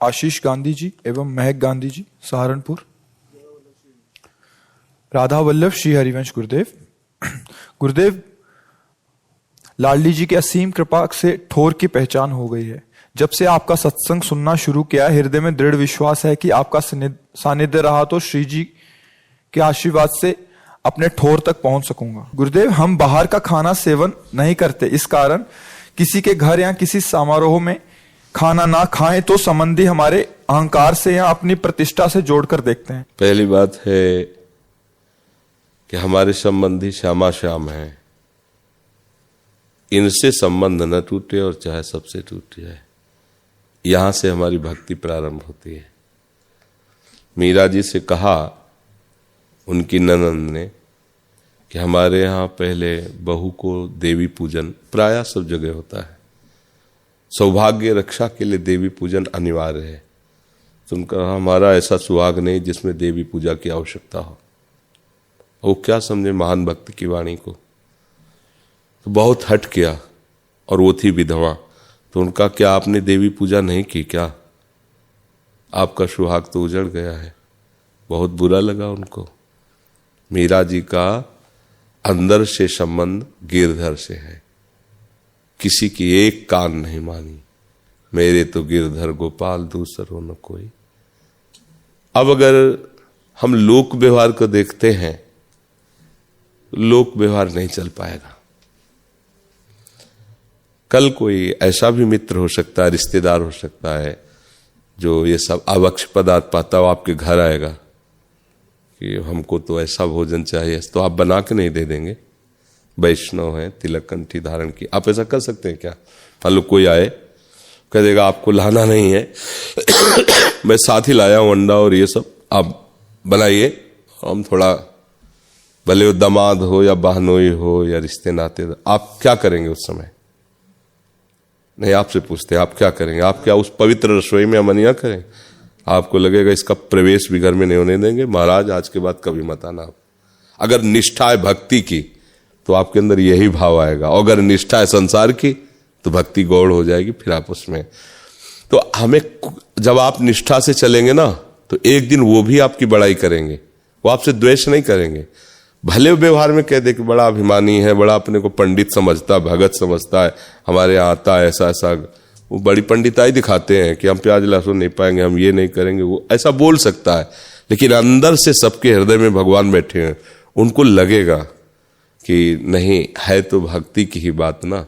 आशीष गांधी जी एवं महक गांधी जी, सहारनपुर। राधा वल्लभ श्री हरिवंश गुरुदेव। गुरुदेव, लाडली जी की असीम कृपा से ठोर की पहचान हो गई है। जब से आपका सत्संग सुनना शुरू किया, हृदय में दृढ़ विश्वास है कि आपका सानिध्य रहा तो श्री जी के आशीर्वाद से अपने ठोर तक पहुंच सकूंगा। गुरुदेव, हम बाहर का खाना सेवन नहीं करते, इस कारण किसी के घर या किसी समारोह में खाना ना खाएं तो संबंधी हमारे अहंकार से या अपनी प्रतिष्ठा से जोड़कर देखते हैं। पहली बात है कि हमारे संबंधी श्यामा श्याम हैं, इनसे संबंध न टूटे और चाहे सबसे टूट जाए। यहां से हमारी भक्ति प्रारंभ होती है। मीरा जी से कहा उनकी ननंद ने कि हमारे यहाँ पहले बहू को देवी पूजन प्रायः सब जगह होता है, सौभाग्य रक्षा के लिए देवी पूजन अनिवार्य है। तो उनका हमारा ऐसा सुहाग नहीं जिसमें देवी पूजा की आवश्यकता हो। वो क्या समझे महान भक्त की वाणी को, तो बहुत हट किया। और वो थी विधवा, तो उनका क्या आपने देवी पूजा नहीं की क्या? आपका सुहाग तो उजड़ गया है। बहुत बुरा लगा उनको। मीरा जी का अंदर से संबंध गिरधर से है, किसी की एक कान नहीं मानी। मेरे तो गिरधर गोपाल दूसरो न कोई। अब अगर हम लोक व्यवहार को देखते हैं, लोक व्यवहार नहीं चल पाएगा। कल कोई ऐसा भी मित्र हो सकता है, रिश्तेदार हो सकता है, जो ये सब आवक्ष पदार्थ पाता हो आपके घर आएगा कि हमको तो ऐसा भोजन चाहिए, तो आप बना के नहीं दे देंगे? वैष्णव है, तिलक कंठी धारण की, आप ऐसा कर सकते हैं क्या? मान लो कोई आए, कह देगा आपको लाना नहीं है मैं साथ ही लाया हूं अंडा और ये सब, आप बनाइए। हम थोड़ा, भले वो दामाद हो या बहनोई हो या रिश्ते नाते, आप क्या करेंगे उस समय? नहीं, आपसे पूछते हैं आप क्या करेंगे? आप क्या उस पवित्र रसोई में अमनिया करें? आपको लगेगा इसका प्रवेश भी घर में नहीं होने देंगे, महाराज आज के बाद कभी मत आना। अगर निष्ठा है भक्ति की तो आपके अंदर यही भाव आएगा, और अगर निष्ठा है संसार की तो भक्ति गौड़ हो जाएगी फिर आप उसमें। तो हमें, जब आप निष्ठा से चलेंगे ना, तो एक दिन वो भी आपकी बड़ाई करेंगे, वो आपसे द्वेष नहीं करेंगे। भले व्यवहार में कह दे कि बड़ा अभिमानी है, बड़ा अपने को पंडित समझता, भगत समझता है, हमारे यहाँ आता है ऐसा ऐसा, वो बड़ी पंडिताई दिखाते हैं कि हम प्याज लहसुन नहीं पाएंगे, हम ये नहीं करेंगे, वो ऐसा बोल सकता है। लेकिन अंदर से सबके हृदय में भगवान बैठे हैं, उनको लगेगा कि नहीं है तो भक्ति की ही बात ना।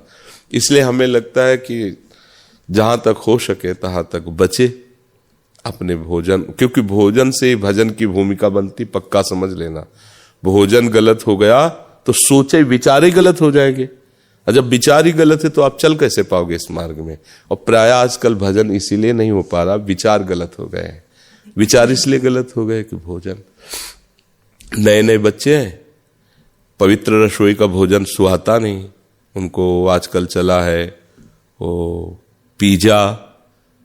इसलिए हमें लगता है कि जहां तक हो सके तहां तक बचे अपने भोजन, क्योंकि भोजन से ही भजन की भूमिका बनती, पक्का समझ लेना। भोजन गलत हो गया तो सोचे विचारे गलत हो जाएंगे, और जब विचार ही गलत है तो आप चल कैसे पाओगे इस मार्ग में? और प्राय आजकल भजन इसीलिए नहीं हो पा रहा, विचार गलत हो गए हैं। विचार इसलिए गलत हो गए कि भोजन, नए नए बच्चे हैं, पवित्र रसोई का भोजन सुहाता नहीं उनको। आजकल चला है वो पिज्जा,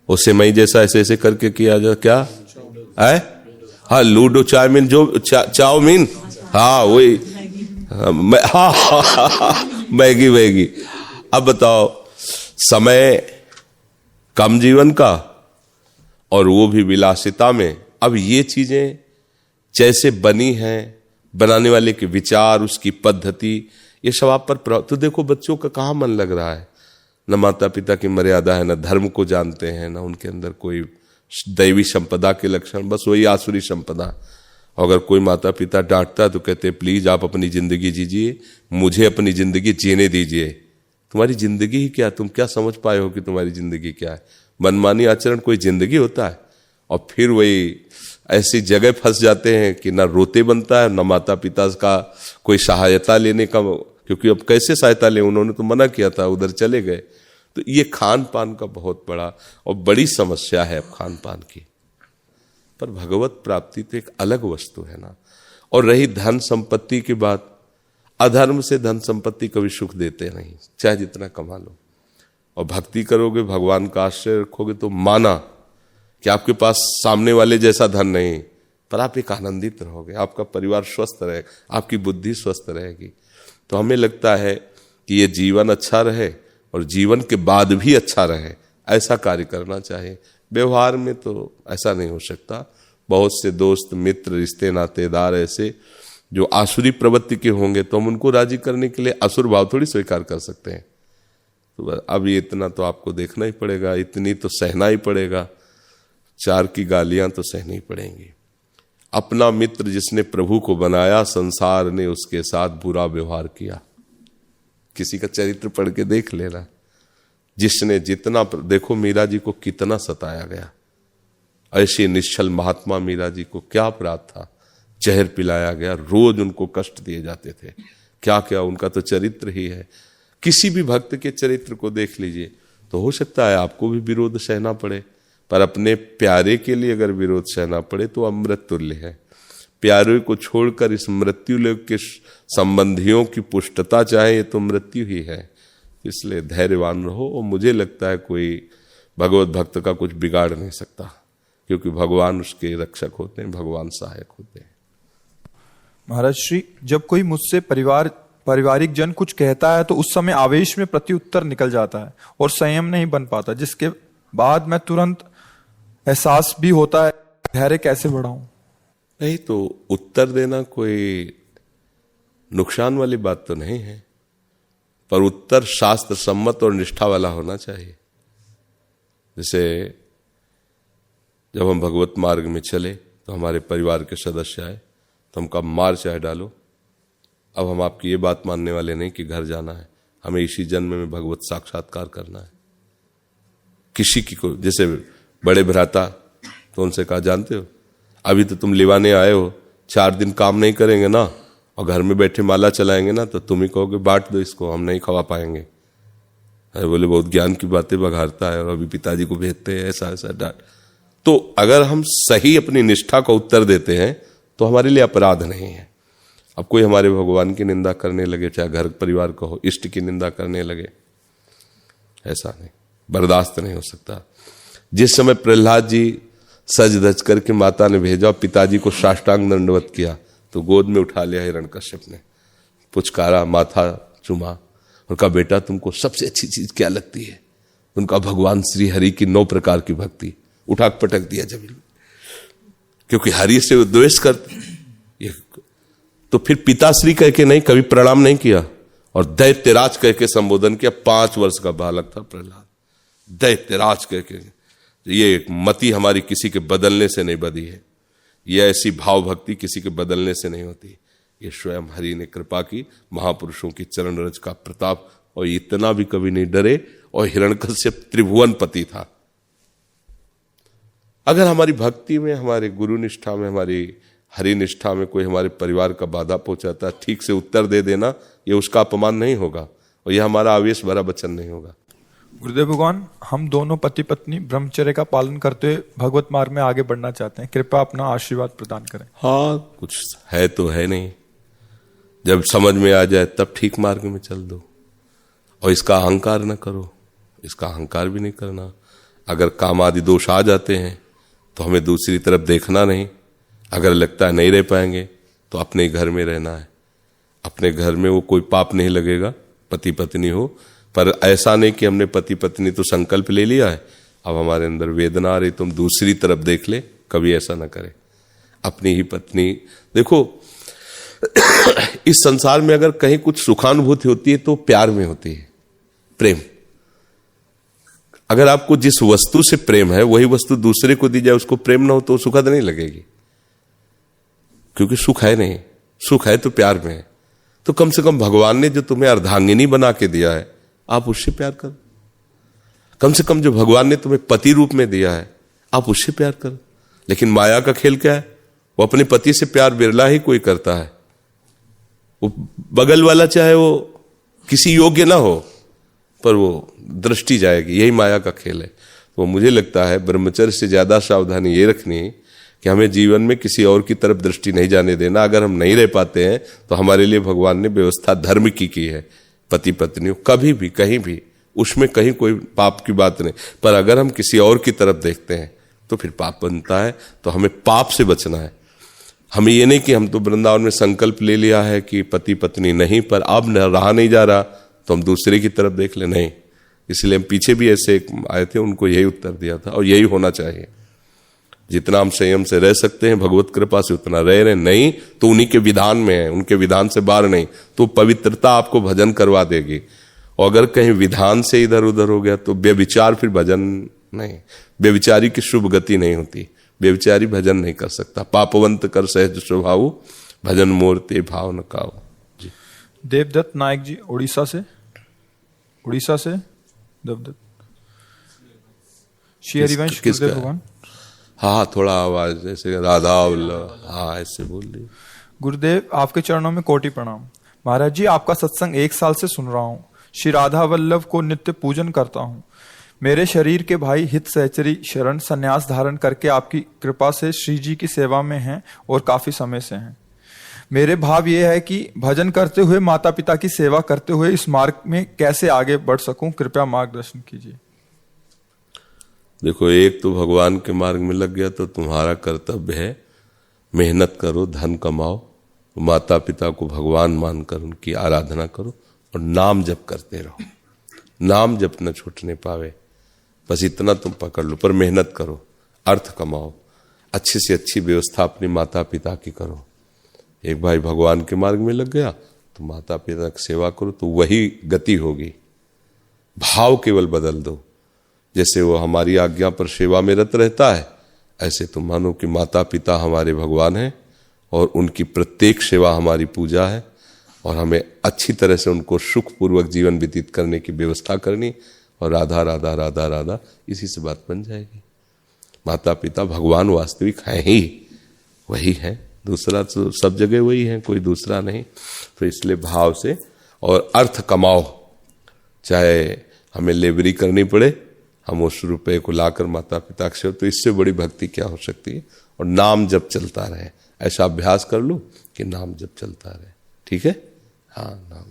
वो सेमई जैसा ऐसे ऐसे करके किया जा, क्या है? हाँ, लूडो चाउमीन, जो चाउमीन, हाँ वही, हाँ मैगी मैगी। अब बताओ, समय कम जीवन का और वो भी विलासिता में। अब ये चीजें जैसे बनी हैं, बनाने वाले के विचार, उसकी पद्धति, ये सब आप पर तो देखो बच्चों का कहाँ मन लग रहा है। न माता पिता की मर्यादा है, न धर्म को जानते हैं, न उनके अंदर कोई दैवी संपदा के लक्षण, बस वही आसुरी संपदा। अगर कोई माता पिता डांटता तो कहते प्लीज आप अपनी जिंदगी जीजिए, मुझे अपनी जिंदगी जीने दीजिए। तुम्हारी जिंदगी ही क्या, तुम क्या समझ पाए हो कि तुम्हारी जिंदगी क्या है? मनमानी आचरण कोई जिंदगी होता है? और फिर वही ऐसी जगह फंस जाते हैं कि ना रोते बनता है, ना माता पिता का कोई सहायता लेने का, क्योंकि अब कैसे सहायता ले, उन्होंने तो मना किया था, उधर चले गए। तो ये खान पान का बहुत बड़ा और बड़ी समस्या है अब खान पान की। पर भगवत प्राप्ति तो एक अलग वस्तु है ना। और रही धन संपत्ति की बात, अधर्म से धन संपत्ति कभी सुख देते नहीं, चाहे जितना कमा लो। और भक्ति करोगे, भगवान का आश्रय रखोगे, तो माना कि आपके पास सामने वाले जैसा धन नहीं, पर आप एक आनंदित रहोगे, आपका परिवार स्वस्थ रहेगा, आपकी बुद्धि स्वस्थ रहेगी। तो हमें लगता है कि ये जीवन अच्छा रहे और जीवन के बाद भी अच्छा रहे, ऐसा कार्य करना चाहिए। व्यवहार में तो ऐसा नहीं हो सकता। बहुत से दोस्त, मित्र, रिश्ते, नातेदार ऐसे जो आसुरी प्रवृत्ति के होंगे तो हम उनको राजी करने के लिए असुर भाव थोड़ी स्वीकार कर सकते हैं। तो अब ये इतना तो आपको देखना ही पड़ेगा, इतनी तो सहना ही पड़ेगा, 4 की गालियां तो सहनी पड़ेंगी। अपना मित्र जिसने प्रभु को बनाया, संसार ने उसके साथ बुरा व्यवहार किया। किसी का चरित्र पढ़ के देख लेना, जिसने जितना, देखो मीरा जी को कितना सताया गया। ऐसे निश्चल महात्मा मीरा जी को क्या अपराध था, जहर पिलाया गया, रोज उनको कष्ट दिए जाते थे। क्या क्या उनका तो चरित्र ही है। किसी भी भक्त के चरित्र को देख लीजिए तो हो सकता है आपको भी विरोध सहना पड़े, पर अपने प्यारे के लिए अगर विरोध सहना पड़े तो अमृत तुल्य है। प्यारे को छोड़कर इस मृत्यु लोक के संबंधियों की पुष्टता चाहे, ये तो मृत्यु ही है। इसलिए धैर्यवान रहो। और मुझे लगता है कोई भगवत भक्त का कुछ बिगाड़ नहीं सकता, क्योंकि भगवान उसके रक्षक होते हैं, भगवान सहायक होते हैं। महाराज श्री, जब कोई मुझसे पारिवारिक जन कुछ कहता है तो उस समय आवेश में प्रत्युत्तर निकल जाता है और संयम नहीं बन पाता, जिसके बाद मैं तुरंत एहसास भी होता है धैर्य कैसे बढ़ाऊं। नहीं तो उत्तर देना कोई नुकसान वाली बात तो नहीं है, पर उत्तर शास्त्र सम्मत और निष्ठा वाला होना चाहिए। जैसे जब हम भगवत मार्ग में चले तो हमारे परिवार के सदस्य आए तो हम कहा मार चाहे डालो, अब हम आपकी ये बात मानने वाले नहीं कि घर जाना है, हमें इसी जन्म में भगवत साक्षात्कार करना है। किसी की को, जैसे बड़े भ्राता, तो उनसे कहा जानते हो अभी तो तुम लिवाने आए हो, 4 दिन काम नहीं करेंगे ना और घर में बैठे माला चलाएंगे ना तो तुम ही कहोगे बांट दो इसको, हम नहीं खवा पाएंगे। अरे बोले बहुत ज्ञान की बातें बघारता है और अभी पिताजी को भेजते हैं, ऐसा ऐसा डांट। तो अगर हम सही अपनी निष्ठा का उत्तर देते हैं तो हमारे लिए अपराध नहीं है। अब कोई हमारे भगवान की निंदा करने लगे, चाहे घर परिवार का हो, इष्ट की निंदा करने लगे, ऐसा नहीं, बर्दाश्त नहीं हो सकता। जिस समय प्रहलाद जी सज धज करके माता ने भेजा, पिताजी को साष्टांग दंडवत किया, तो गोद में उठा लिया हिरण्यकश्यप ने, पुचकारा, माथा चुमा और कहा बेटा तुमको सबसे अच्छी चीज क्या लगती है? उनका भगवान श्री हरि की 9 प्रकार की भक्ति। उठा पटक दिया जमीन, क्योंकि हरि से वो द्वेष करते। तो फिर पिताश्री कह के नहीं, कभी प्रणाम नहीं किया और दैत्यराज कह के संबोधन किया। 5 वर्ष का बालक था प्रहलाद, दैत्यराज कह के। ये एक मति हमारी किसी के बदलने से नहीं बदी है, ये ऐसी भाव भक्ति किसी के बदलने से नहीं होती। ये स्वयं हरि ने कृपा की, महापुरुषों की चरण रज का प्रताप, और इतना भी कभी नहीं डरे। और हिरण्यकश्यप त्रिभुवन पति था। अगर हमारी भक्ति में, हमारे गुरु निष्ठा में, हमारी हरि निष्ठा में कोई हमारे परिवार का बाधा पहुंचाता है, ठीक से उत्तर दे देना, ये उसका अपमान नहीं होगा और यह हमारा आवेश भरा वचन नहीं होगा। गुरुदेव भगवान, हम दोनों पति पत्नी ब्रह्मचर्य का पालन करते हुए भगवत मार्ग में आगे बढ़ना चाहते हैं, कृपया अपना आशीर्वाद प्रदान करें। हाँ, कुछ है तो है नहीं, जब समझ में आ जाए तब ठीक मार्ग में चल दो। और इसका अहंकार न करो, इसका अहंकार भी नहीं करना। अगर काम आदि दोष आ जाते हैं तो हमें दूसरी तरफ देखना नहीं। अगर लगता है नहीं रह पाएंगे तो अपने घर में रहना है। अपने घर में वो कोई पाप नहीं लगेगा, पति पत्नी हो, पर ऐसा नहीं कि हमने पति पत्नी तो संकल्प ले लिया है, अब हमारे अंदर वेदना आ रही तो हम दूसरी तरफ देख ले, कभी ऐसा ना करें। अपनी ही पत्नी, देखो इस संसार में अगर कहीं कुछ सुखानुभूति होती है तो प्यार में होती है, प्रेम। अगर आपको जिस वस्तु से प्रेम है वही वस्तु दूसरे को दी जाए, उसको प्रेम ना हो तो सुखद नहीं लगेगी, क्योंकि सुख है नहीं। सुख है तो प्यार में है। तो कम से कम भगवान ने जो तुम्हें अर्धांगिनी बना के दिया है, आप उससे प्यार करो। कम से कम जो भगवान ने तुम्हें पति रूप में दिया है, आप उससे प्यार करो। लेकिन माया का खेल क्या है? वो अपने पति से प्यार बिरला ही कोई करता है। वो बगल वाला चाहे वो किसी योग्य ना हो, पर वो दृष्टि जाएगी, यही माया का खेल है। तो मुझे लगता है ब्रह्मचर्य से ज्यादा सावधानी ये रखनी है कि हमें जीवन में किसी और की तरफ दृष्टि नहीं जाने देना। अगर हम नहीं रह पाते हैं तो हमारे लिए भगवान ने व्यवस्था धर्म की है। पति पत्नी कभी भी कहीं भी, उसमें कहीं कोई पाप की बात नहीं, पर अगर हम किसी और की तरफ देखते हैं तो फिर पाप बनता है। तो हमें पाप से बचना है। हमें ये नहीं कि हम तो वृंदावन में संकल्प ले लिया है कि पति पत्नी नहीं, पर अब रहा नहीं जा रहा तो हम दूसरे की तरफ देख ले। नहीं, इसलिए हम पीछे भी ऐसे एक आए थे, उनको यही उत्तर दिया था, और यही होना चाहिए। जितना हम संयम से रह सकते हैं भगवत कृपा से उतना रह रहे, नहीं तो उन्हीं के विधान में है, उनके विधान से बाहर नहीं, तो पवित्रता आपको भजन करवा देगी। और अगर कहीं विधान से इधर उधर हो गया तो बेविचार फिर भजन नहीं, बेविचारी की शुभ गति नहीं होती, बेविचारी भजन नहीं कर सकता। पापवंत कर सहज स्वभाव, भजन मूर्ति भाव न काओ। जी। देवदत्त नायक जी उड़ीसा से देवदत्त। श्री हरिवंश गुरुदेव भगवान। हाँ, थोड़ा आवाज जैसे राधा वल्लभ, हाँ ऐसे बोल रही। गुरुदेव आपके चरणों में कोटि प्रणाम। महाराज जी, आपका सत्संग 1 साल से सुन रहा हूँ। श्री राधा वल्लभ को नित्य पूजन करता हूँ। मेरे शरीर के भाई हित सहचरी शरण संन्यास धारण करके आपकी कृपा से श्री जी की सेवा में हैं और काफी समय से हैं। मेरे भाव ये है कि भजन करते हुए माता पिता की सेवा करते हुए इस मार्ग में कैसे आगे बढ़ सकूं, कृपया मार्गदर्शन कीजिए। देखो, एक तो भगवान के मार्ग में लग गया तो तुम्हारा कर्तव्य है मेहनत करो, धन कमाओ, माता पिता को भगवान मानकर उनकी आराधना करो और नाम जप करते रहो। नाम जप न छूटने पावे, बस इतना तुम पकड़ लो, पर मेहनत करो, अर्थ कमाओ, अच्छी से अच्छी व्यवस्था अपनी माता पिता की करो। एक भाई भगवान के मार्ग में लग गया तो माता पिता की सेवा करो, तो वही गति होगी। भाव केवल बदल दो। जैसे वो हमारी आज्ञा पर सेवा में रत रहता है, ऐसे तुम मानो कि माता पिता हमारे भगवान हैं और उनकी प्रत्येक सेवा हमारी पूजा है, और हमें अच्छी तरह से उनको सुखपूर्वक जीवन व्यतीत करने की व्यवस्था करनी, और राधा राधा राधा राधा, इसी से बात बन जाएगी। माता पिता भगवान वास्तविक हैं ही, वही है, दूसरा तो सब जगह वही है, कोई दूसरा नहीं। तो इसलिए भाव से और अर्थ कमाओ, चाहे हमें लेबरी करनी पड़े, हम उस रुपए को लाकर माता पिता से, तो इससे बड़ी भक्ति क्या हो सकती है। और नाम जब चलता रहे, ऐसा अभ्यास कर लो कि नाम जब चलता रहे। ठीक है, हाँ। नाम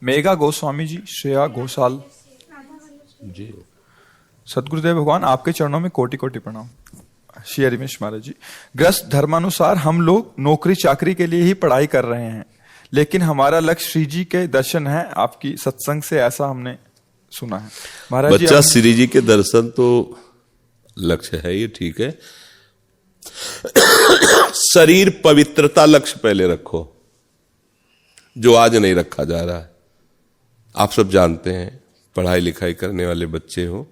मेघा गोस्वामी जी, श्रेया घोषाल जी। सदगुरुदेव भगवान आपके चरणों में कोटि कोटि प्रणाम। श्री हरिवंश महाराज जी, ग्रस्त धर्मानुसार हम लोग नौकरी चाकरी के लिए ही पढ़ाई कर रहे हैं, लेकिन हमारा लक्ष्य श्री जी के दर्शन है। आपकी सत्संग से ऐसा हमने सुना है। महाराज जी, बच्चा श्री जी के दर्शन तो लक्ष्य है, ये ठीक है। शरीर पवित्रता लक्ष्य पहले रखो, जो आज नहीं रखा जा रहा है। आप सब जानते हैं, पढ़ाई लिखाई करने वाले बच्चे हो।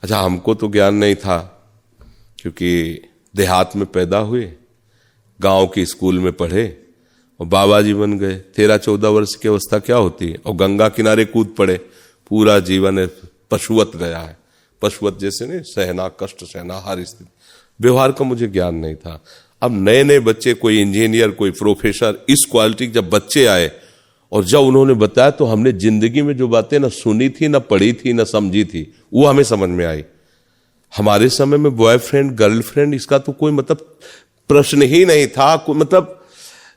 अच्छा, हमको तो ज्ञान नहीं था, क्योंकि देहात में पैदा हुए, गांव के स्कूल में पढ़े और बाबा जी बन गए। 13-14 वर्ष की अवस्था क्या होती है, और गंगा किनारे कूद पड़े, पूरा जीवन पशुवत गया है। पशुवत जैसे नहीं, सहना, कष्ट सहना हर स्थिति। व्यवहार का मुझे ज्ञान नहीं था। अब नए नए बच्चे, कोई इंजीनियर, कोई प्रोफेसर, इस क्वालिटी जब बच्चे आए और जब उन्होंने बताया, तो हमने जिंदगी में जो बातें ना सुनी थी, ना पढ़ी थी, ना समझी थी, वो हमें समझ में आई। हमारे समय में बॉयफ्रेंड गर्लफ्रेंड इसका तो कोई मतलब प्रश्न ही नहीं था। कोई मतलब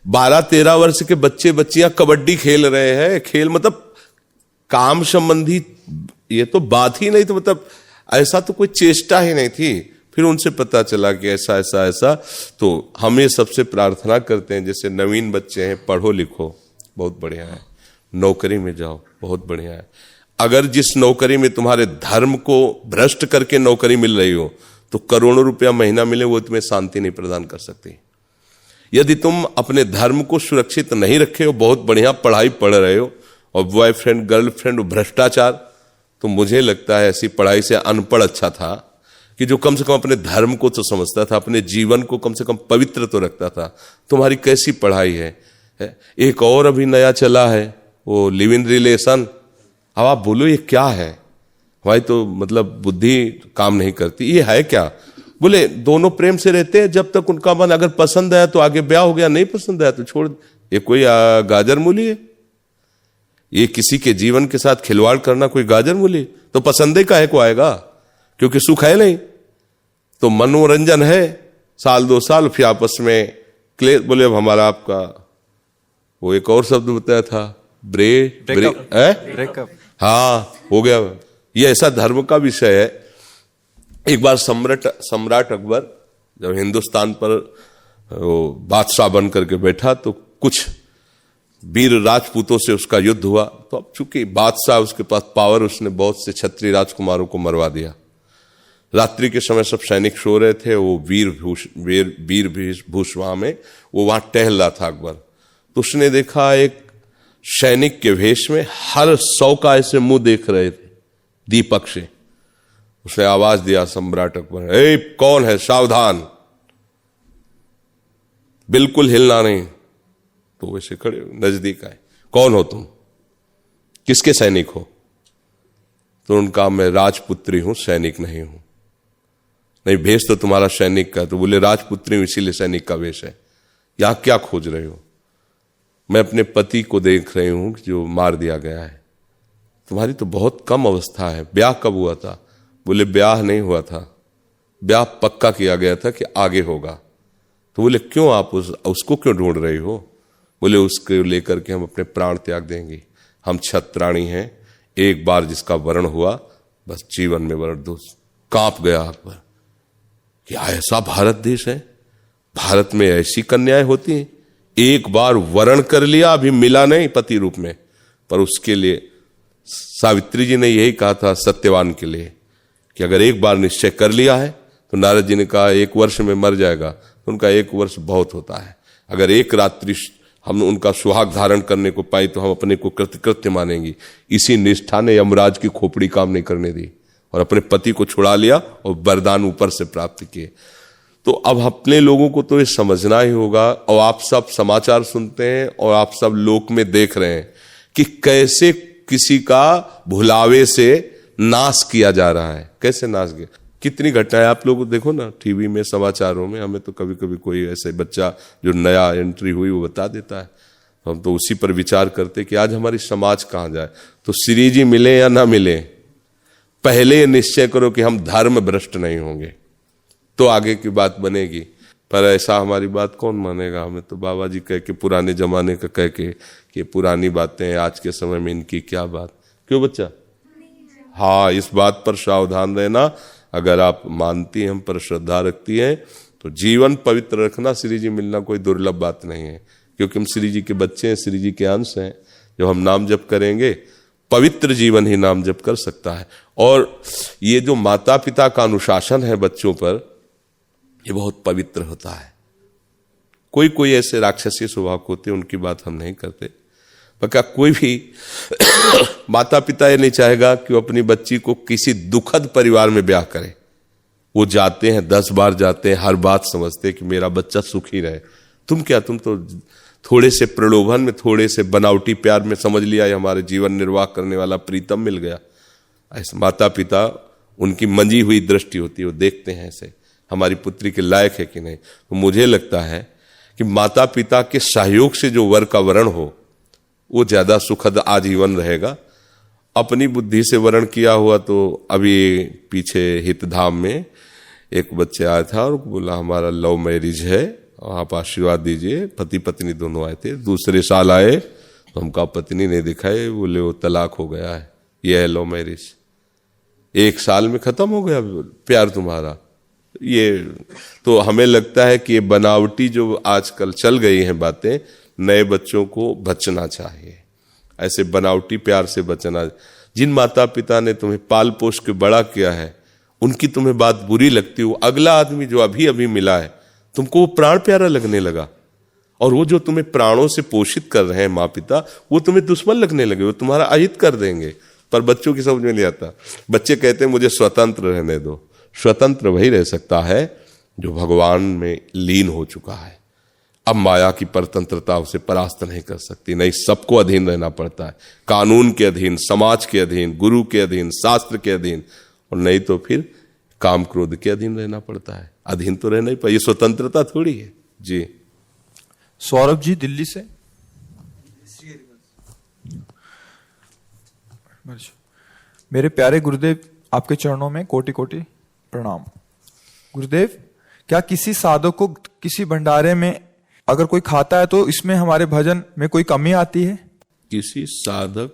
12-13 वर्ष के बच्चे बच्चियां कबड्डी खेल रहे हैं, खेल मतलब काम संबंधी ये तो बात ही नहीं थी, मतलब ऐसा तो कोई चेष्टा ही नहीं थी। फिर उनसे पता चला कि ऐसा ऐसा ऐसा। तो हम ये सबसे प्रार्थना करते हैं, जैसे नवीन बच्चे हैं, पढ़ो लिखो, बहुत बढ़िया है, नौकरी में जाओ, बहुत बढ़िया है। अगर जिस नौकरी में तुम्हारे धर्म को भ्रष्ट करके नौकरी मिल रही हो, तो करोड़ों रुपया महीना मिले, वो तुम्हें शांति नहीं प्रदान कर सकती। यदि तुम अपने धर्म को सुरक्षित नहीं रखे हो, बहुत बढ़िया पढ़ाई पढ़ रहे हो, और बॉयफ्रेंड गर्लफ्रेंड भ्रष्टाचार, तो मुझे लगता है ऐसी पढ़ाई से अनपढ़ अच्छा था कि जो कम से कम अपने धर्म को तो समझता था, अपने जीवन को कम से कम पवित्र तो रखता था। तुम्हारी कैसी पढ़ाई है। एक और अभी नया चला है, वो लिव इन रिलेशन। अब आप बोलो ये क्या है भाई, तो मतलब बुद्धि काम नहीं करती। ये है क्या? बोले दोनों प्रेम से रहते हैं, जब तक उनका मन अगर पसंद आया तो आगे ब्याह हो गया, नहीं पसंद आया तो छोड़। ये कोई गाजर मूली है? ये किसी के जीवन के साथ खिलवाड़ करना कोई गाजर मूली? तो पसंदे काहे को आएगा, क्योंकि सुख है नहीं। तो मनोरंजन है, 1-2 साल, फिर आपस में क्लेश। बोले अब हमारा आपका वो एक और शब्द बताया था, ब्रेकअप। हाँ, हो गया। ये ऐसा धर्म का विषय है। एक बार सम्राट अकबर जब हिंदुस्तान पर वो बादशाह बन करके बैठा, तो कुछ वीर राजपूतों से उसका युद्ध हुआ। तो अब चूंकि बादशाह उसके पास पावर, उसने बहुत से क्षत्रिय राजकुमारों को मरवा दिया। रात्रि के समय सब सैनिक सो रहे थे, वो वीर भूषवा में वो वहां टहल रहा था अकबर। तो उसने देखा एक सैनिक के वेश में हर 100 का ऐसे मुंह देख रहे थे दीपक से। उसने आवाज दिया सम्राट अकबर, ए कौन है, सावधान, बिल्कुल हिलना नहीं। तो वैसे खड़े नजदीक आए, कौन हो तुम, किसके सैनिक हो? तो उनका मैं राजपुत्री हूं, सैनिक नहीं हूं। नहीं, भेष तो तुम्हारा सैनिक का। तो बोले राजपुत्री हूं इसीलिए सैनिक का वेश है। यहां क्या खोज रहे हो? मैं अपने पति को देख रही हूं जो मार दिया गया है। तुम्हारी तो बहुत कम अवस्था है, ब्याह कब हुआ था? बोले ब्याह नहीं हुआ था, ब्याह पक्का किया गया था कि आगे होगा। तो बोले क्यों, आप उसको क्यों ढूंढ रही हो? बोले उसको लेकर के हम अपने प्राण त्याग देंगे। हम क्षत्राणी हैं, एक बार जिसका वरण हुआ बस जीवन में वरण दो। कांप गया अकबर, क्या ऐसा भारत देश है? भारत में ऐसी कन्याएं होती हैं? एक बार वरण कर लिया, अभी मिला नहीं पति रूप में। पर उसके लिए सावित्री जी ने यही कहा था सत्यवान के लिए कि अगर एक बार निश्चय कर लिया है, तो नारद जी ने कहा 1 वर्ष में मर जाएगा, तो उनका 1 वर्ष बहुत होता है। अगर एक रात्रि हम उनका सुहाग धारण करने को पाई तो हम अपने को कृतकृत्य मानेंगी। इसी निष्ठा ने यमराज की खोपड़ी काम नहीं करने दी और अपने पति को छुड़ा लिया और वरदान ऊपर से प्राप्त किए। तो अब अपने लोगों को तो ये समझना ही होगा। और आप सब समाचार सुनते हैं और आप सब लोक में देख रहे हैं कि कैसे किसी का भुलावे से नाश किया जा रहा है। कैसे नाश किया, कितनी घटनाएं आप लोग देखो ना टीवी में, समाचारों में। हमें तो कभी कभी कोई ऐसे बच्चा जो नया एंट्री हुई वो बता देता है, हम तो उसी पर विचार करते कि आज हमारी समाज कहाँ जाए। तो श्री जी मिले या ना मिले, पहले निश्चय करो कि हम धर्म भ्रष्ट नहीं होंगे, तो आगे की बात बनेगी। पर ऐसा हमारी बात कौन मानेगा? हमें तो बाबा जी कह के, पुराने जमाने का कह के कि पुरानी बातें, आज के समय में इनकी क्या बात। क्यों बच्चा? हाँ, इस बात पर सावधान रहना। अगर आप मानती हैं, हम पर श्रद्धा रखती हैं, तो जीवन पवित्र रखना। श्री जी मिलना कोई दुर्लभ बात नहीं है, क्योंकि हम श्री जी के बच्चे हैं, श्री जी के अंश हैं। जब हम नाम जप करेंगे, पवित्र जीवन ही नाम जप कर सकता है। और ये जो माता पिता का अनुशासन है बच्चों पर, ये बहुत पवित्र होता है। कोई कोई ऐसे राक्षसी स्वभाव होते हैं, उनकी बात हम नहीं करते। पर क्या कोई भी माता पिता ये नहीं चाहेगा कि वो अपनी बच्ची को किसी दुखद परिवार में ब्याह करे? वो जाते हैं, 10 बार जाते हैं, हर बात समझते हैं कि मेरा बच्चा सुखी रहे। तुम क्या, तुम तो थोड़े से प्रलोभन में, थोड़े से बनावटी प्यार में समझ लिया ये हमारे जीवन निर्वाह करने वाला प्रीतम मिल गया। ऐसे माता पिता, उनकी मंजी हुई दृष्टि होती है, वो देखते हैं ऐसे हमारी पुत्री के लायक है कि नहीं। तो मुझे लगता है कि माता पिता के सहयोग से जो वर का वरण हो वो ज्यादा सुखद आजीवन रहेगा। अपनी बुद्धि से वरण किया हुआ, तो अभी पीछे हितधाम में एक बच्चे आया था और बोला हमारा लव मैरिज है, आप आशीर्वाद दीजिए। पति पत्नी दोनों आए थे, दूसरे साल आए तो हमका पत्नी नहीं दिखाई, बोले वो तलाक हो गया है, ये है लव मैरिज। 1 साल में खत्म हो गया प्यार तुम्हारा। ये तो हमें लगता है कि ये बनावटी जो आजकल चल गई हैं बातें, नए बच्चों को बचना चाहिए, ऐसे बनावटी प्यार से बचना। जिन माता पिता ने तुम्हें पाल पोष के बड़ा किया है, उनकी तुम्हें बात बुरी लगती हो, अगला आदमी जो अभी अभी मिला है तुमको वो प्राण प्यारा लगने लगा, और वो जो तुम्हें प्राणों से पोषित कर रहे हैं माँ पिता, वो तुम्हें दुश्मन लगने लगे, वो तुम्हारा अहित कर देंगे। पर बच्चों की समझ में नहीं आता। बच्चे कहते हैं मुझे स्वतंत्र रहने दो। स्वतंत्र वही रह सकता है जो भगवान में लीन हो चुका है। अब माया की परतंत्रता उसे परास्त नहीं कर सकती। नहीं, सबको अधीन रहना पड़ता है, कानून के अधीन, समाज के अधीन, गुरु के अधीन, शास्त्र के अधीन, और नहीं तो फिर काम क्रोध के अधीन रहना पड़ता है। अधीन तो रहना ही पाए, ये स्वतंत्रता थोड़ी है जी। सौरभ जी दिल्ली से। मेरे प्यारे गुरुदेव, आपके चरणों में कोटि कोटि प्रणाम। गुरुदेव, क्या किसी साधक को किसी भंडारे में अगर कोई खाता है तो इसमें हमारे भजन में कोई कमी आती है? किसी साधक,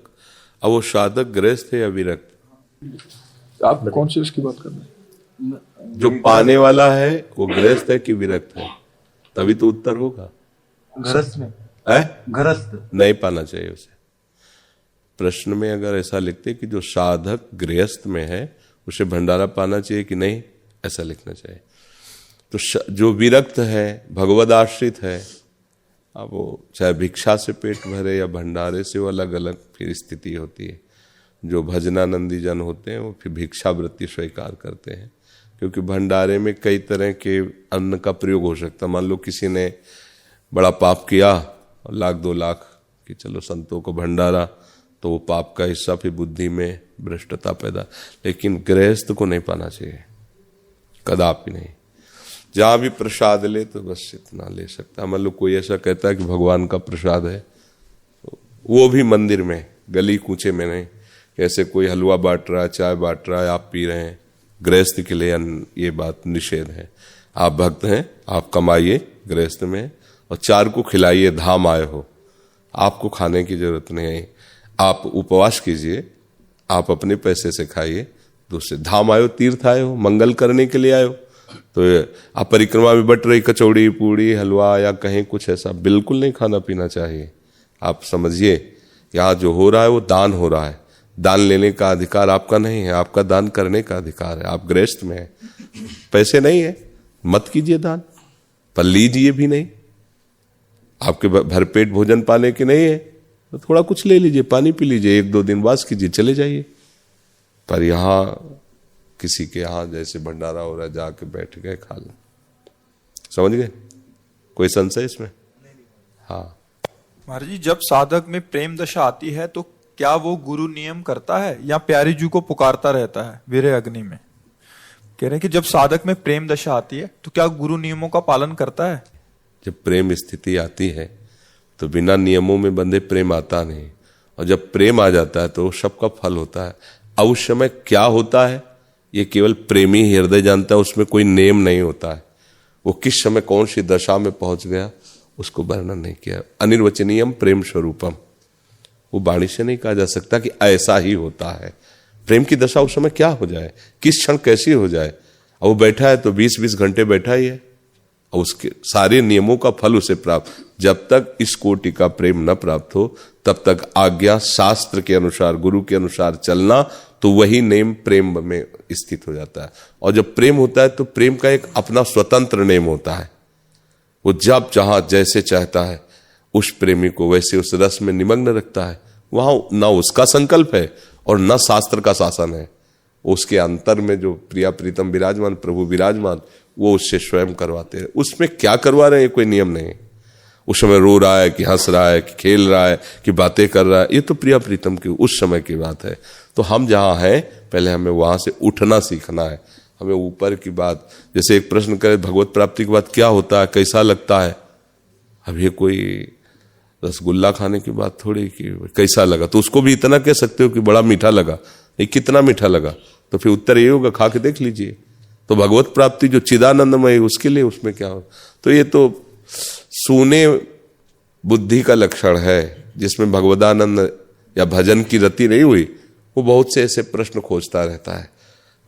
अब वो साधक गृहस्थ है या विरक्त? आप कौन सी उसकी बात कर रहे हैं? जो पाने वाला है वो गृहस्थ है कि विरक्त है? तभी तो उत्तर होगा। गृहस्थ में। है? गृहस्थ नहीं पाना चाहिए उसे। प्रश्न में अगर ऐसा लिखते कि जो साधक गृहस्थ में है उसे भंडारा पाना चाहिए कि नहीं, ऐसा लिखना चाहिए। तो जो विरक्त है, भगवद आश्रित है, अब वो चाहे भिक्षा से पेट भरे या भंडारे से, वो अलग अलग फिर स्थिति होती है। जो भजनानंदी जन होते हैं वो फिर भिक्षावृत्ति स्वीकार करते हैं, क्योंकि भंडारे में कई तरह के अन्न का प्रयोग हो सकता है। मान लो किसी ने बड़ा पाप किया, 1-2 लाख कि चलो संतों को भंडारा, तो वो पाप का हिस्सा फिर बुद्धि में भ्रष्टता पैदा। लेकिन गृहस्थ को नहीं पाना चाहिए, कदापि नहीं। जहां भी प्रसाद ले तो बस इतना ले सकता है। मान लो कोई ऐसा कहता है कि भगवान का प्रसाद है, तो वो भी मंदिर में, गली कूचे में नहीं। ऐसे कोई हलवा बांट रहा है, चाय बांट रहा है, आप पी रहे हैं, गृहस्थ के लिए ये बात निषेध है। आप भक्त हैं, आप कमाइए गृहस्थ में और 4 को खिलाइए, धाम आए हो, आपको खाने की जरूरत नहीं है। आप उपवास कीजिए, आप अपने पैसे से खाइए, दूसरे धाम आए हो, तीर्थ आए हो, मंगल करने के लिए आए हो। तो आप परिक्रमा में बट रही कचौड़ी पूड़ी हलवा या कहीं कुछ ऐसा बिल्कुल नहीं खाना पीना चाहिए। आप समझिए यहाँ जो हो रहा है वो दान हो रहा है। दान लेने का अधिकार आपका नहीं है, आपका दान करने का अधिकार है। आप गृहस्थ में हैं, पैसे नहीं है, मत कीजिए दान, पर लीजिए भी नहीं। आपके भरपेट भोजन पाने के नहीं है तो थोड़ा कुछ ले लीजिए, पानी पी लीजिए, 1-2 दिन वास कीजिए, चले जाइए। पर यहाँ किसी के यहाँ जैसे भंडारा हो रहा है, जाके बैठ गए, खा लें। समझ गए? कोई संशय इसमें? हाँ महाराज जी, जब साधक में प्रेम दशा आती है तो क्या वो गुरु नियम करता है या प्यारी जी को पुकारता रहता है वीरे अग्नि में? कह रहे हैं कि जब साधक में प्रेम दशा आती है तो क्या गुरु नियमों का पालन करता है? जब प्रेम स्थिति आती है तो बिना नियमों में बंधे प्रेम आता नहीं, और जब प्रेम आ जाता है तो सबका फल होता है। अब उस समय क्या होता है ये केवल प्रेमी हृदय जानता है, उसमें कोई नियम नहीं होता है। वो किस समय कौन सी दशा में पहुंच गया उसको वर्णन नहीं किया। अनिर्वचनीयम प्रेम स्वरूपम, वो वाणी से नहीं कहा जा सकता कि ऐसा ही होता है। प्रेम की दशा उस समय क्या हो जाए, किस क्षण कैसी हो जाए। अब वो बैठा है तो 20-20 घंटे बैठा ही है, और उसके सारे नियमों का फल उसे प्राप्त। जब तक इस कोटि का प्रेम न प्राप्त हो तब तक आज्ञा शास्त्र के अनुसार, गुरु के अनुसार चलना, तो वही नेम प्रेम में स्थित हो जाता है। और जब प्रेम होता है तो प्रेम का एक अपना स्वतंत्र नेम होता है। वो जब जहां जैसे चाहता है उस प्रेमी को वैसे उस रस में निमग्न रखता है। वहां ना उसका संकल्प है और न शास्त्र का शासन है। उसके अंतर में जो प्रिया प्रीतम विराजमान, प्रभु विराजमान, वो उससे स्वयं करवाते हैं। उसमें क्या करवा रहे हैं कोई नियम नहीं। उस समय रो रहा है कि हंस रहा है कि खेल रहा है कि बातें कर रहा है, ये तो प्रिया प्रीतम की उस समय की बात है। तो हम जहां हैं पहले हमें वहां से उठना सीखना है। हमें ऊपर की बात, जैसे एक प्रश्न करे भगवत प्राप्ति के बाद क्या होता है, कैसा लगता है, अब ये कोई रसगुल्ला खाने की बात थोड़ी कि कैसा लगा, तो उसको भी इतना कह सकते हो कि बड़ा मीठा लगा, ये कितना मीठा लगा, तो फिर उत्तर ये होगा खा के देख लीजिए। तो भगवत प्राप्ति जो चिदानंदमय उसके लिए उसमें क्या हो, तो ये तो सूने बुद्धि का लक्षण है। जिसमें भगवदानंद या भजन की रति नहीं हुई वो बहुत से ऐसे प्रश्न खोजता रहता है।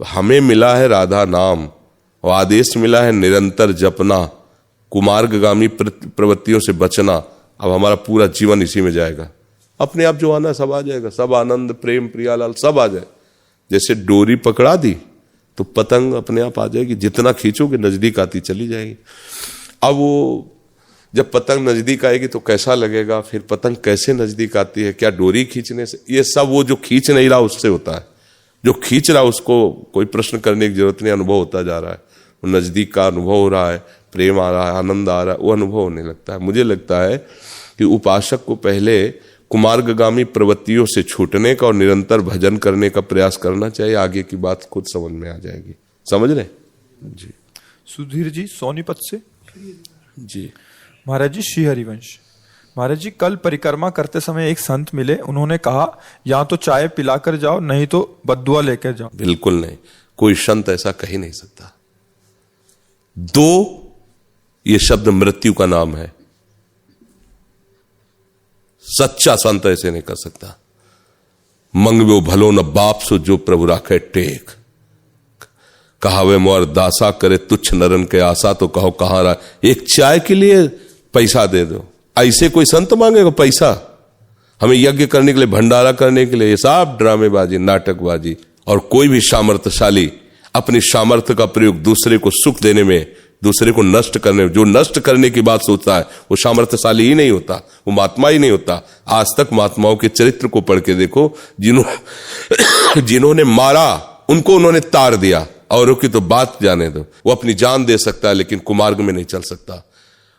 हमें मिला है राधा नाम और आदेश मिला है निरंतर जपना, कुमार्गगामी प्रवृत्तियों से बचना। अब हमारा पूरा जीवन इसी में जाएगा, अपने आप जो आना सब आ जाएगा, सब आनंद प्रेम प्रियालाल सब आ जाए। जैसे डोरी पकड़ा दी तो पतंग अपने आप आ जाएगी, जितना खींचोगे नजदीक आती चली जाएगी। अब वो जब पतंग नजदीक आएगी तो कैसा लगेगा, फिर पतंग कैसे नजदीक आती है, क्या डोरी खींचने से, ये सब वो जो खींच नहीं रहा उससे होता है। जो खींच रहा उसको कोई प्रश्न करने की जरूरत नहीं, अनुभव होता जा रहा है। वो नजदीक का अनुभव हो रहा है, प्रेम आ रहा है, आनंद आ रहा है, वो अनुभव होने लगता है। मुझे लगता है कि उपासक को पहले कुमार्गगामी प्रवृत्तियों से छूटने का और निरंतर भजन करने का प्रयास करना चाहिए। आगे की बात खुद समझ में आ जाएगी। समझ रहे जी? सुधीर जी सोनीपत से। जी महाराज जी, श्री हरिवंश महाराज जी, कल परिक्रमा करते समय एक संत मिले, उन्होंने कहा या तो चाय पिलाकर जाओ नहीं तो बद्दुआ लेकर जाओ। बिल्कुल नहीं, कोई संत ऐसा कह ही नहीं सकता। 2 ये शब्द मृत्यु का नाम है। सच्चा संत ऐसे नहीं कर सकता। मंगवो भलो न बाप सो जो प्रभु राखे टेक, कहावे मोर दासा करे तुच्छ नरन के आशा, तो कहो कहां रहा, एक चाय के लिए पैसा दे दो, ऐसे कोई संत मांगेगा पैसा हमें यज्ञ करने के लिए, भंडारा करने के लिए? ये सब ड्रामेबाजी, नाटकबाजी। और कोई भी सामर्थ्यशाली अपनी सामर्थ्य का प्रयोग दूसरे को सुख देने में, दूसरे को नष्ट करने में, जो नष्ट करने की बात सोचता है वो सामर्थ्यशाली ही नहीं होता, वो महात्मा ही नहीं होता। आज तक महात्माओं के चरित्र को पढ़ के देखो, जिन्होंने मारा उनको उन्होंने तार दिया, औरों की तो बात जाने दो। वो अपनी जान दे सकता है लेकिन कुमार्ग में नहीं चल सकता।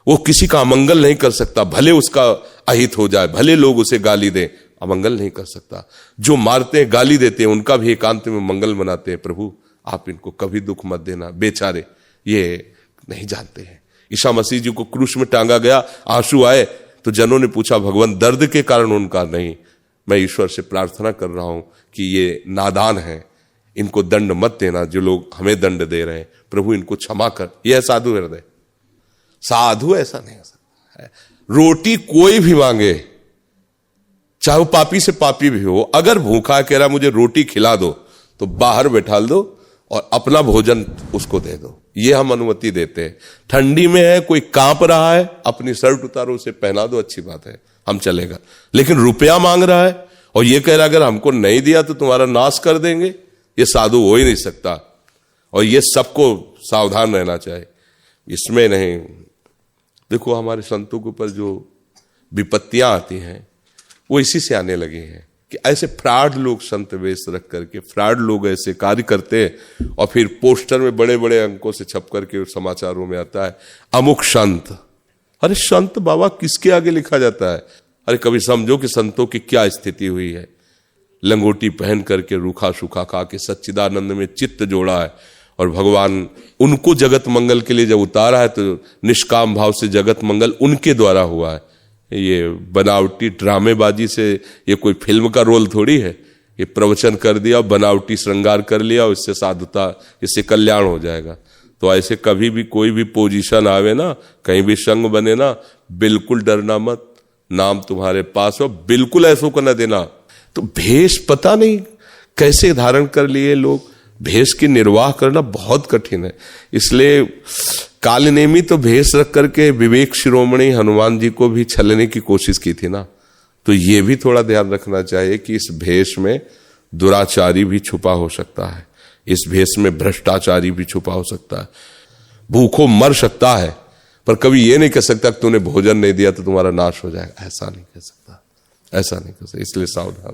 वो किसी का अमंगल नहीं कर सकता, भले उसका अहित हो जाए, भले लोग उसे गाली दें, अमंगल नहीं कर सकता। जो मारते हैं, गाली देते हैं, उनका भी एकांत में मंगल मनाते हैं। प्रभु आप इनको कभी दुख मत देना, बेचारे ये नहीं जानते हैं। ईसा मसीह जी को क्रूस में टांगा गया, आंसू आए तो जनों ने पूछा भगवान दर्द के कारण उनका नहीं। मैं ईश्वर से प्रार्थना कर रहा हूं कि ये नादान है, इनको दंड मत देना, जो लोग हमें दंड दे रहे हैं, प्रभु इनको क्षमा कर। यह साधु हृदय, साधु ऐसा नहीं हो सकता है। रोटी कोई भी मांगे, चाहे वो पापी से पापी भी हो, अगर भूखा कह रहा मुझे रोटी खिला दो, तो बाहर बैठा दो और अपना भोजन उसको दे दो, ये हम अनुमति देते हैं। ठंडी में है, कोई कांप रहा है, अपनी शर्ट उतारो उसे पहना दो, अच्छी बात है, हम चलेगा। लेकिन रुपया मांग रहा है और ये कह रहा अगर हमको नहीं दिया तो तुम्हारा नाश कर देंगे, ये साधु हो ही नहीं सकता। और ये सबको सावधान रहना चाहिए, इसमें नहीं। देखो हमारे संतों के ऊपर जो विपत्तियां आती हैं वो इसी से आने लगी हैं कि ऐसे फ्रॉड लोग संत वेश रख करके, फ्रॉड लोग ऐसे कार्य करते हैं और फिर पोस्टर में बड़े बड़े अंकों से छप करके समाचारों में आता है अमुक संत। अरे संत बाबा किसके आगे लिखा जाता है? अरे कभी समझो कि संतों की क्या स्थिति हुई है। लंगोटी पहन करके रूखा सूखा खा के सच्चिदानंद में चित्त जोड़ा है, और भगवान उनको जगत मंगल के लिए जब उतारा है तो निष्काम भाव से जगत मंगल उनके द्वारा हुआ है। ये बनावटी ड्रामेबाजी से ये कोई फिल्म का रोल थोड़ी है। ये प्रवचन कर दिया, बनावटी श्रृंगार कर लिया, इससे साधुता, इससे कल्याण हो जाएगा। तो ऐसे कभी भी कोई भी पोजीशन आवे ना, कहीं भी संग बने ना, बिल्कुल डरना मत। नाम तुम्हारे पास हो, बिल्कुल ऐसो को न देना। तो भेष पता नहीं कैसे धारण कर लिए लोग, भेष की निर्वाह करना बहुत कठिन है। इसलिए कालनेमी तो भेष रख करके विवेक शिरोमणि हनुमान जी को भी छलने की कोशिश की थी ना। तो ये भी थोड़ा ध्यान रखना चाहिए कि इस भेष में दुराचारी भी छुपा हो सकता है, इस भेष में भ्रष्टाचारी भी छुपा हो सकता है, भूखों मर सकता है, पर कभी ये नहीं कह सकता कि तूने भोजन नहीं दिया तो तुम्हारा नाश हो जाएगा। ऐसा नहीं कह सकता, ऐसा नहीं कह सकता। इसलिए सावधान।